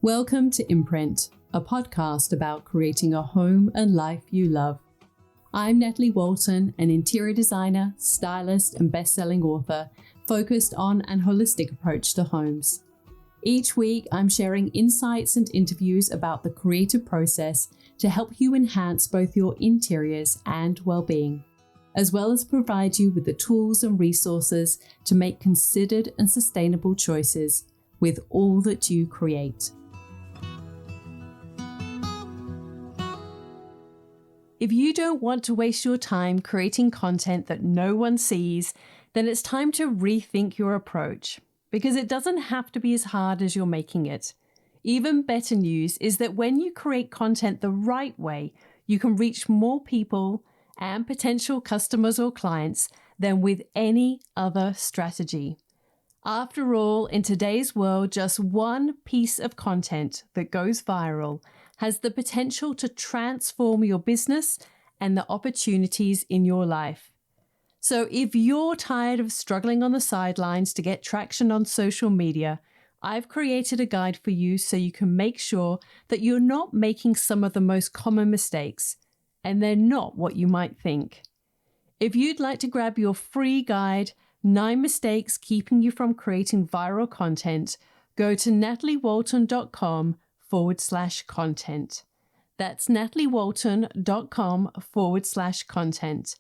Welcome to Imprint, a podcast about creating a home and life you love. I'm Natalie Walton, an interior designer, stylist, and best-selling author focused on an holistic approach to homes. Each week, I'm sharing insights and interviews about the creative process to help you enhance both your interiors and well-being, as well as provide you with the tools and resources to make considered and sustainable choices with all that you create. If you don't want to waste your time creating content that no one sees, then it's time to rethink your approach, because it doesn't have to be as hard as you're making it. Even better news is that when you create content the right way, you can reach more people and potential customers or clients than with any other strategy. After all, in today's world, just one piece of content that goes viral has the potential to transform your business and the opportunities in your life. So if you're tired of struggling on the sidelines to get traction on social media, I've created a guide for you so you can make sure that you're not making some of the most common mistakes, and they're not what you might think. If you'd like to grab your free guide, 9 Mistakes Keeping You from Creating Viral Content, go to nataliewalton.com/content. That's nataliewalton.com/content.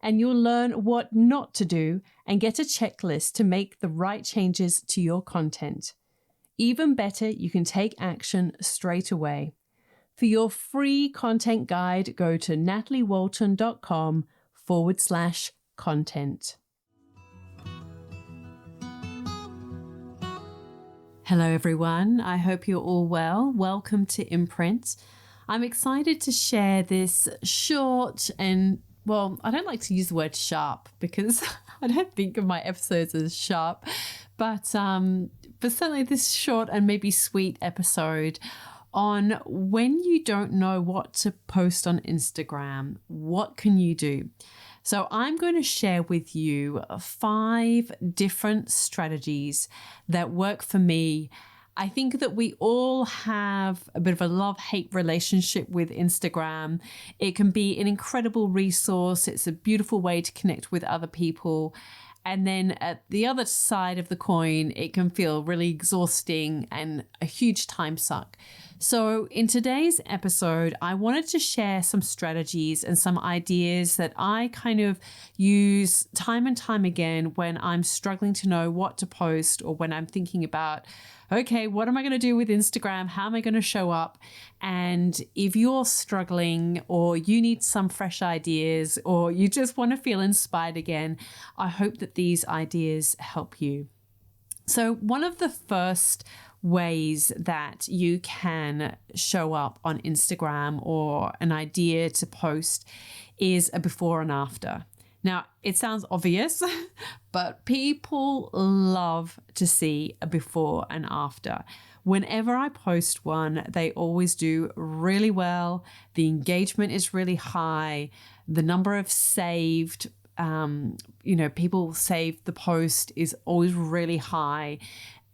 And you'll learn what not to do and get a checklist to make the right changes to your content. Even better, you can take action straight away. For your free content guide, go to nataliewalton.com/content. Hello everyone, I hope you're all well. Welcome to Imprint. I'm excited to share this short and, well, I don't like to use the word sharp because I don't think of my episodes as sharp, but certainly this short and maybe sweet episode on when you don't know what to post on Instagram, what can you do? So I'm going to share with you 5 different strategies that work for me. I think that we all have a bit of a love-hate relationship with Instagram. It can be an incredible resource. It's a beautiful way to connect with other people. And then at the other side of the coin, it can feel really exhausting and a huge time suck. So in today's episode, I wanted to share some strategies and some ideas that I kind of use time and time again when I'm struggling to know what to post, or when I'm thinking about, okay, what am I going to do with Instagram? How am I going to show up? And if you're struggling, or you need some fresh ideas, or you just want to feel inspired again, I hope that these ideas help you. So one of the first ways that you can show up on Instagram, or an idea to post, is a before and after. Now, it sounds obvious, but people love to see a before and after. Whenever I post one, they always do really well. The engagement is really high. The number of saved people save the post is always really high.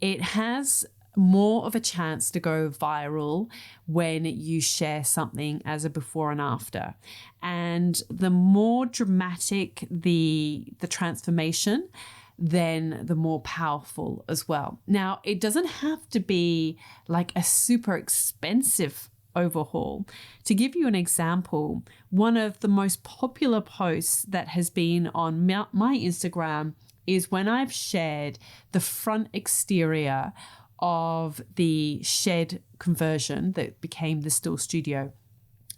It has more of a chance to go viral when you share something as a before and after. And the more dramatic the transformation, then the more powerful as well. Now, it doesn't have to be like a super expensive overhaul. To give you an example, one of the most popular posts that has been on my Instagram is when I've shared the front exterior of the shed conversion that became the Still Studio.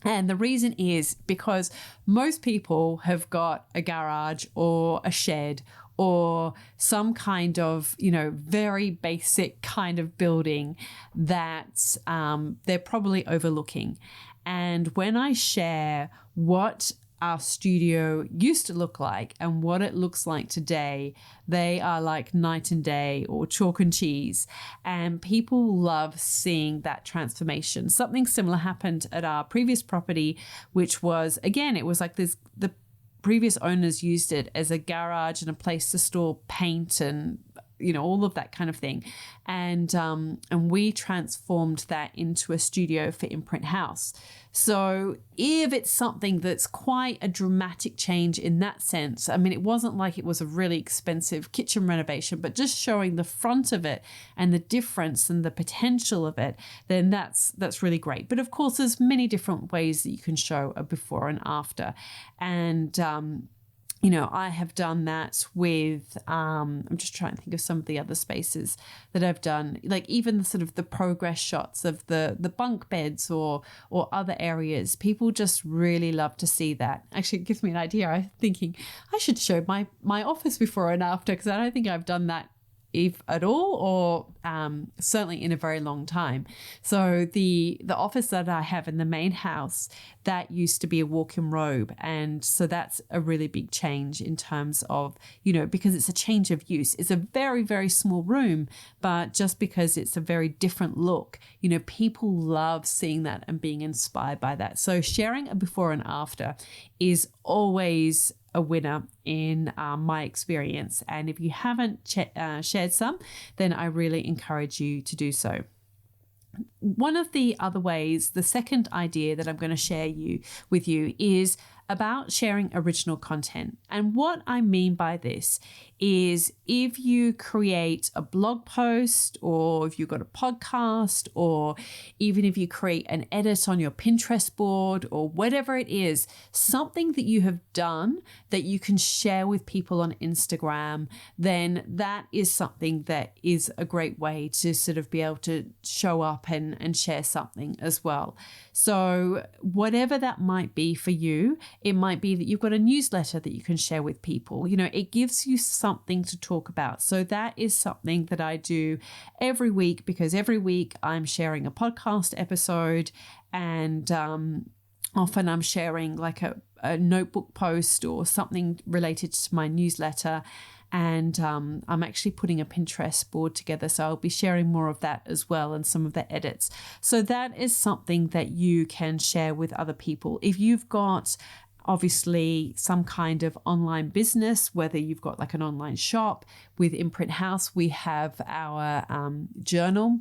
And the reason is because most people have got a garage or a shed or some kind of, very basic kind of building that they're probably overlooking. And when I share what our studio used to look like and what it looks like today, they are like night and day, or chalk and cheese. And people love seeing that transformation. Something similar happened at our previous property, which was, again, it was like this, the previous owners used it as a garage and a place to store paint and all of that kind of thing. And we transformed that into a studio for Imprint House. So if it's something that's quite a dramatic change in that sense, I mean, it wasn't like it was a really expensive kitchen renovation, but just showing the front of it and the difference and the potential of it, then that's really great. But of course, there's many different ways that you can show a before and after. And I have done that with, I'm just trying to think of some of the other spaces that I've done, like even the sort of the progress shots of the bunk beds or other areas. People just really love to see that. Actually, it gives me an idea. I'm thinking I should show my office before and after, because I don't think I've done that if at all, or certainly in a very long time. So the office that I have in the main house, that used to be a walk-in robe. And so that's a really big change in terms of, because it's a change of use. It's a very, very small room, but just because it's a very different look, people love seeing that and being inspired by that. So sharing a before and after is always a winner in my experience. And if you haven't shared some, then I really encourage you to do so. One of the other ways, the second idea that I'm going to share with you is about sharing original content. And what I mean by this is if you create a blog post, or if you've got a podcast, or even if you create an edit on your Pinterest board, or whatever it is, something that you have done that you can share with people on Instagram, then that is something that is a great way to sort of be able to show up and share something as well. So whatever that might be for you, it might be that you've got a newsletter that you can share with people. It gives you something to talk about. So that is something that I do every week, because every week I'm sharing a podcast episode, and often I'm sharing like a notebook post or something related to my newsletter. And I'm actually putting a Pinterest board together, so I'll be sharing more of that as well, and some of the edits. So that is something that you can share with other people. If you've got obviously some kind of online business, whether you've got like an online shop, with Imprint House, we have our journal.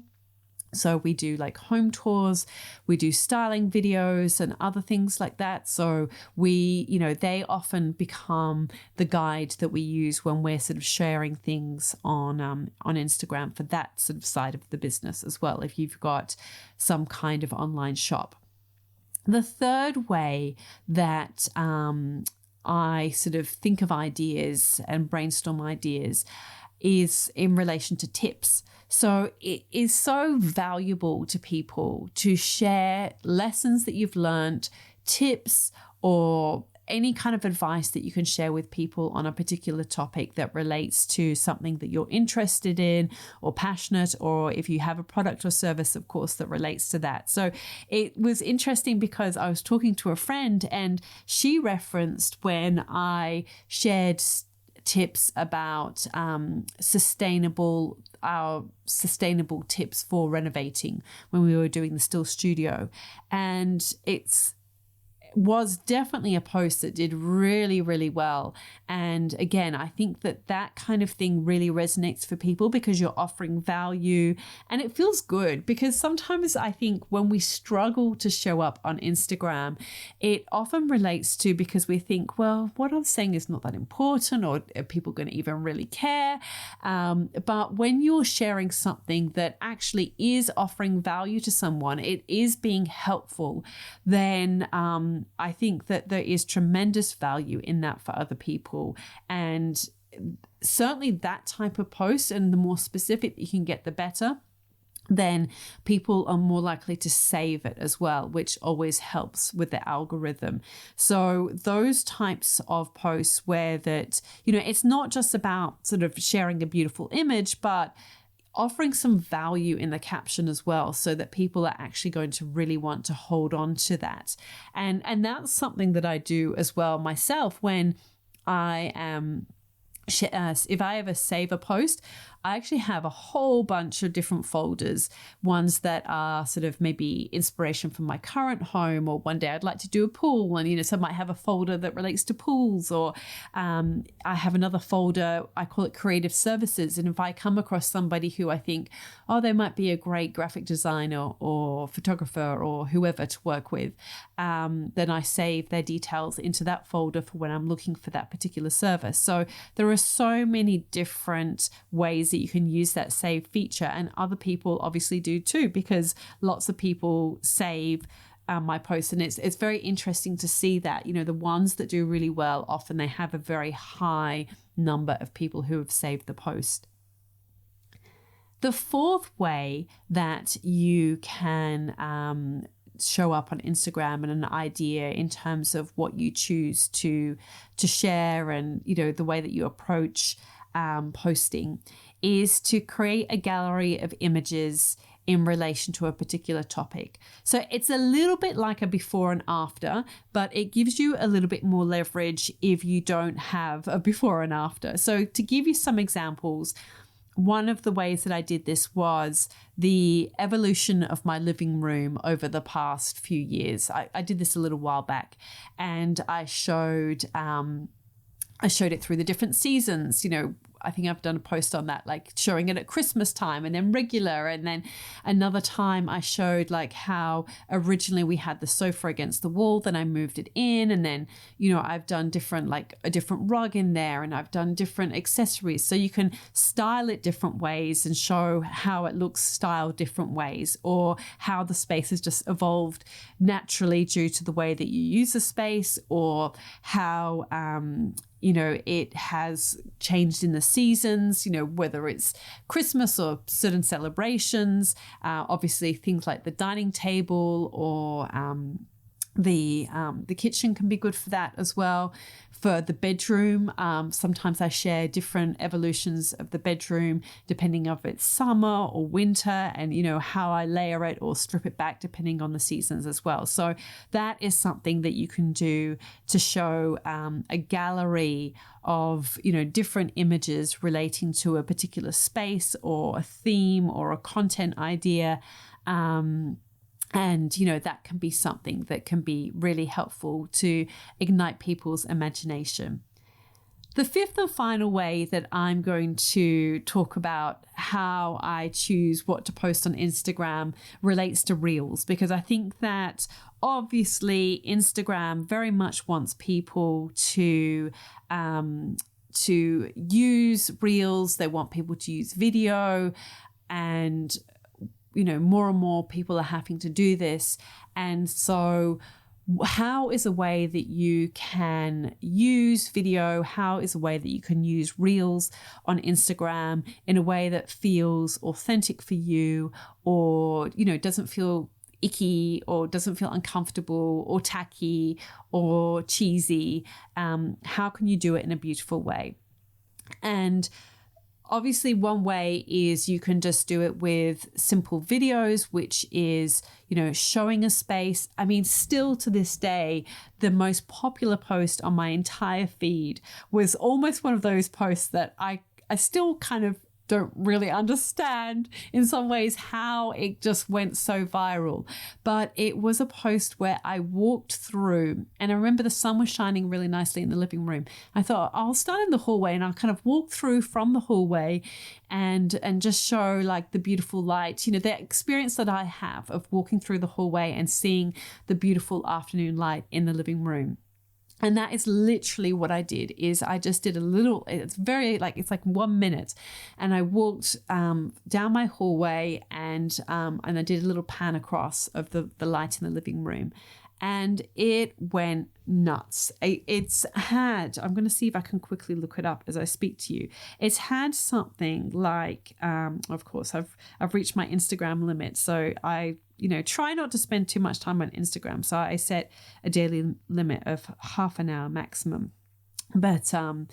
So we do like home tours, we do styling videos and other things like that. So they often become the guide that we use when we're sort of sharing things on Instagram for that sort of side of the business as well, if you've got some kind of online shop. The third way that I sort of think of ideas and brainstorm ideas is in relation to tips. So it is so valuable to people to share lessons that you've learned, tips, or any kind of advice that you can share with people on a particular topic that relates to something that you're interested in or passionate, or if you have a product or service, of course, that relates to that. So it was interesting because I was talking to a friend, and she referenced when I shared tips about sustainable tips for renovating when we were doing the Still Studio. And was definitely a post that did really, really well. And again, I think that kind of thing really resonates for people, because you're offering value and it feels good. Because sometimes I think when we struggle to show up on Instagram, it often relates to because we think, well, what I'm saying is not that important, or are people going to even really care? But when you're sharing something that actually is offering value to someone, it is being helpful, then I think that there is tremendous value in that for other people. And certainly that type of post, and the more specific you can get, the better, then people are more likely to save it as well, which always helps with the algorithm. So those types of posts where it's not just about sort of sharing a beautiful image, but offering some value in the caption as well, so that people are actually going to really want to hold on to that. And that's something that I do as well myself when I am if I ever save a post, I actually have a whole bunch of different folders, ones that are sort of maybe inspiration from my current home, or one day I'd like to do a pool. And, so I might have a folder that relates to pools, or I have another folder, I call it creative services. And if I come across somebody who I think, oh, they might be a great graphic designer or photographer or whoever to work with, then I save their details into that folder for when I'm looking for that particular service. So there are so many different ways that you can use that save feature, and other people obviously do too, because lots of people save my posts, and it's very interesting to see that, the ones that do really well, often they have a very high number of people who have saved the post. The fourth way that you can show up on Instagram and an idea in terms of what you choose to share, and the way that you approach posting, is to create a gallery of images in relation to a particular topic. So it's a little bit like a before and after, but it gives you a little bit more leverage if you don't have a before and after. So to give you some examples, one of the ways that I did this was the evolution of my living room over the past few years. I did this a little while back, and I showed it through the different seasons. I think I've done a post on that, like showing it at Christmas time and then regular. And then another time I showed like how originally we had the sofa against the wall, then I moved it in. And then, I've done different, like a different rug in there, and I've done different accessories. So you can style it different ways and show how it looks styled different ways, or how the space has just evolved naturally due to the way that you use the space, or how, it has changed in the seasons, whether it's Christmas or certain celebrations, obviously things like the dining table or the kitchen can be good for that as well. For the bedroom, sometimes I share different evolutions of the bedroom depending if it's summer or winter, and how I layer it or strip it back depending on the seasons as well. So that is something that you can do to show a gallery of different images relating to a particular space or a theme or a content idea. And, that can be something that can be really helpful to ignite people's imagination. The fifth and final way that I'm going to talk about how I choose what to post on Instagram relates to Reels, because I think that obviously Instagram very much wants people to use Reels. They want people to use video, and more and more people are having to do this. And so how is a way that you can use video? How is a way that you can use Reels on Instagram in a way that feels authentic for you, or, doesn't feel icky or doesn't feel uncomfortable or tacky or cheesy? How can you do it in a beautiful way? And obviously, one way is you can just do it with simple videos, which is, showing a space. I mean, still to this day, the most popular post on my entire feed was almost one of those posts that I still kind of don't really understand in some ways how it just went so viral. But it was a post where I walked through, and I remember the sun was shining really nicely in the living room. I thought, I'll start in the hallway, and I'll kind of walk through from the hallway and just show like the beautiful light, the experience that I have of walking through the hallway and seeing the beautiful afternoon light in the living room. And that is literally what I did. Is I just did a little, it's like 1 minute. And I walked down my hallway, and I did a little pan across of the light in the living room. And it went nuts. It's had, I'm going to see if I can quickly look it up as I speak to you. It's had something like, of course, I've reached my Instagram limit. So I try not to spend too much time on Instagram. So I set a daily limit of half an hour maximum. But, and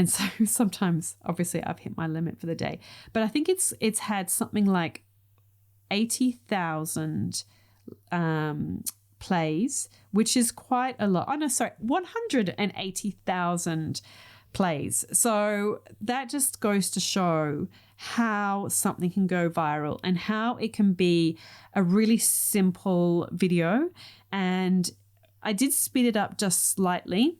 so sometimes obviously I've hit my limit for the day, but I think it's had something like 80,000, plays, which is quite a lot. 180,000 plays. So that just goes to show how something can go viral and how it can be a really simple video. And I did speed it up just slightly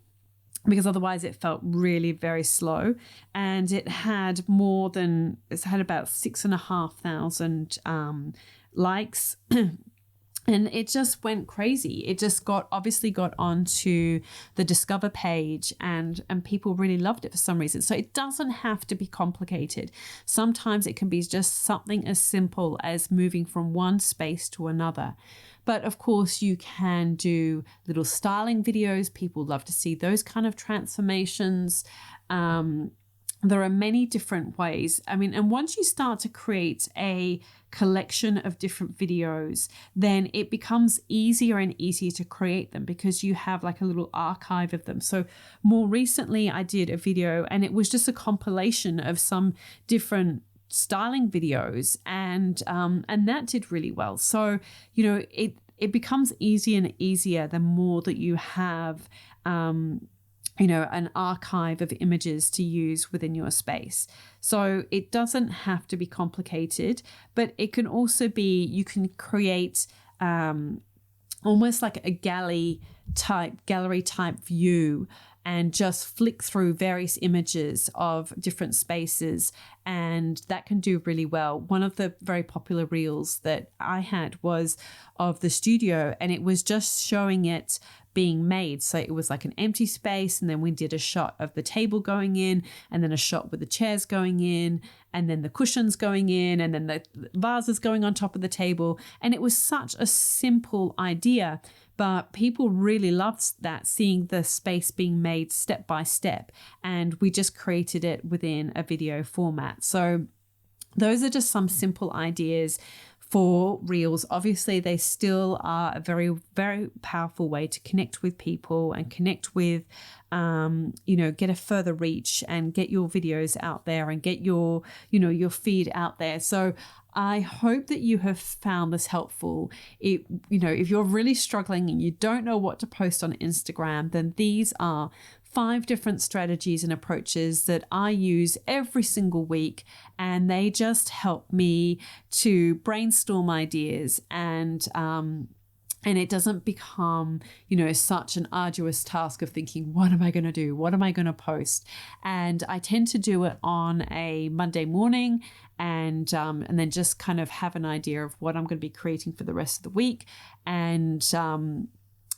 because otherwise it felt really very slow. And it had about 6,500 likes. And it just went crazy. It just obviously got onto the Discover page, and people really loved it for some reason. So it doesn't have to be complicated. Sometimes it can be just something as simple as moving from one space to another. But of course, you can do little styling videos. People love to see those kind of transformations. There are many different ways. I mean, and once you start to create a collection of different videos, then it becomes easier and easier to create them because you have like a little archive of them. So more recently, I did a video and it was just a compilation of some different styling videos, and that did really well. So, you know, it becomes easier and easier the more that you have an archive of images to use within your space. So it doesn't have to be complicated, but it can also be, you can create almost like a gallery type view and just flick through various images of different spaces, and that can do really well. One of the very popular reels that I had was of the studio, and it was just showing it being made. So it was like an empty space, and then we did a shot of the table going in, and then a shot with the chairs going in, and then the cushions going in, and then the vases going on top of the table. And it was such a simple idea, but people really loved that, seeing the space being made step by step. And we just created it within a video format. So those are just some simple ideas for reels. Obviously, they still are a very, very powerful way to connect with people and connect with, get a further reach and get your videos out there and get your feed out there. So I hope that you have found this helpful. If you're really struggling and you don't know what to post on Instagram, then these are 5 different strategies and approaches that I use every single week, and they just help me to brainstorm ideas, and it doesn't become, such an arduous task of thinking, what am I going to do? What am I going to post? And I tend to do it on a Monday morning, and then just kind of have an idea of what I'm going to be creating for the rest of the week, and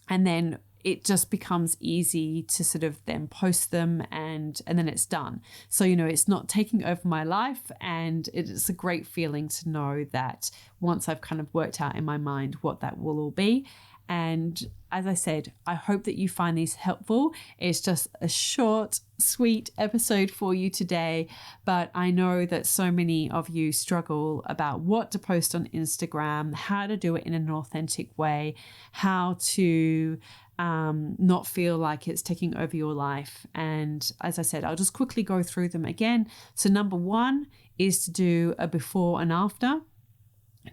then it just becomes easy to sort of then post them, and then it's done. So, it's not taking over my life, and it's a great feeling to know that once I've kind of worked out in my mind what that will all be. And as I said, I hope that you find these helpful. It's just a short, sweet episode for you today, but I know that so many of you struggle about what to post on Instagram, how to do it in an authentic way, how to not feel like it's taking over your life. And as I said, I'll just quickly go through them again. So number 1 is to do a before and after.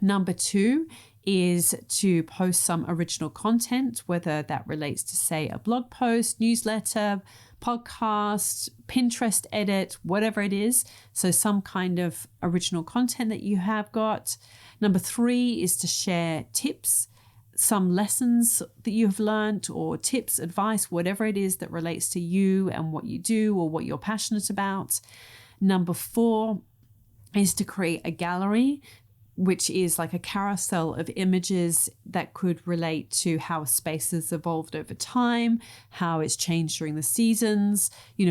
Number 2 is to post some original content, whether that relates to, say, a blog post, newsletter, podcast, Pinterest edit, whatever it is. So some kind of original content that you have got. Number 3 is to share tips, some lessons that you have learned, or tips, advice, whatever it is that relates to you and what you do or what you're passionate about. Number 4 is to create a gallery, which is like a carousel of images that could relate to how a space has evolved over time, how it's changed during the seasons,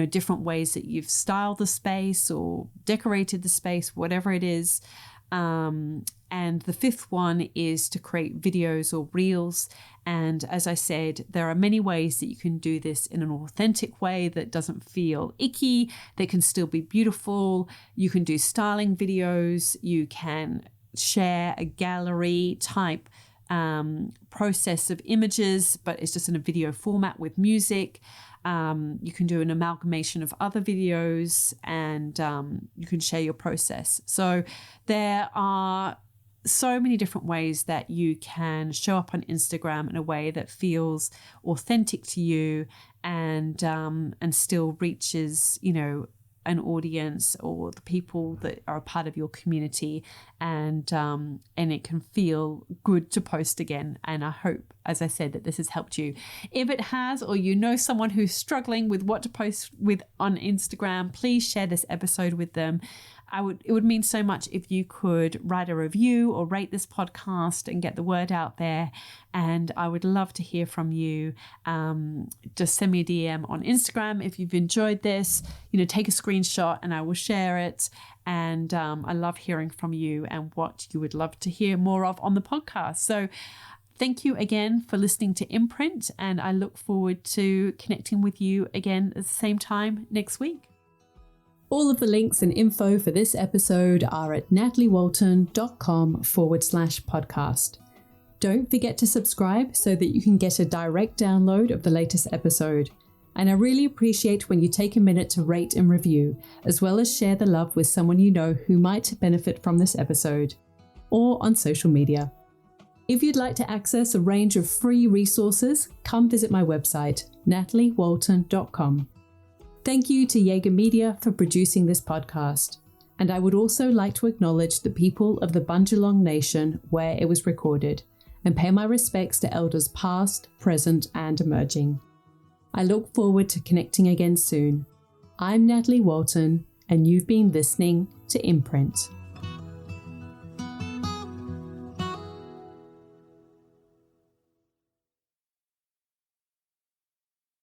different ways that you've styled the space or decorated the space, whatever it is. And the 5th one is to create videos or reels. And as I said, there are many ways that you can do this in an authentic way that doesn't feel icky, that can still be beautiful. You can do styling videos. You can share a gallery type process of images, but it's just in a video format with music. You can do an amalgamation of other videos, and you can share your process. So there are so many different ways that you can show up on Instagram in a way that feels authentic to you and still reaches, an audience or the people that are a part of your community, and it can feel good to post again. And I hope, as I said, that this has helped you. If it has, or someone who's struggling with what to post with on Instagram, please share this episode with them. It would mean so much if you could write a review or rate this podcast and get the word out there. And I would love to hear from you. Just send me a DM on Instagram if you've enjoyed this. Take a screenshot and I will share it. And I love hearing from you and what you would love to hear more of on the podcast. So thank you again for listening to Imprint, and I look forward to connecting with you again at the same time next week. All of the links and info for this episode are at nataliewalton.com/podcast. Don't forget to subscribe so that you can get a direct download of the latest episode. And I really appreciate when you take a minute to rate and review, as well as share the love with someone you know who might benefit from this episode, or on social media. If you'd like to access a range of free resources, come visit my website, nataliewalton.com. Thank you to Jaeger Media for producing this podcast. And I would also like to acknowledge the people of the Bundjalung Nation where it was recorded, and pay my respects to elders past, present, and emerging. I look forward to connecting again soon. I'm Natalie Walton, and you've been listening to Imprint.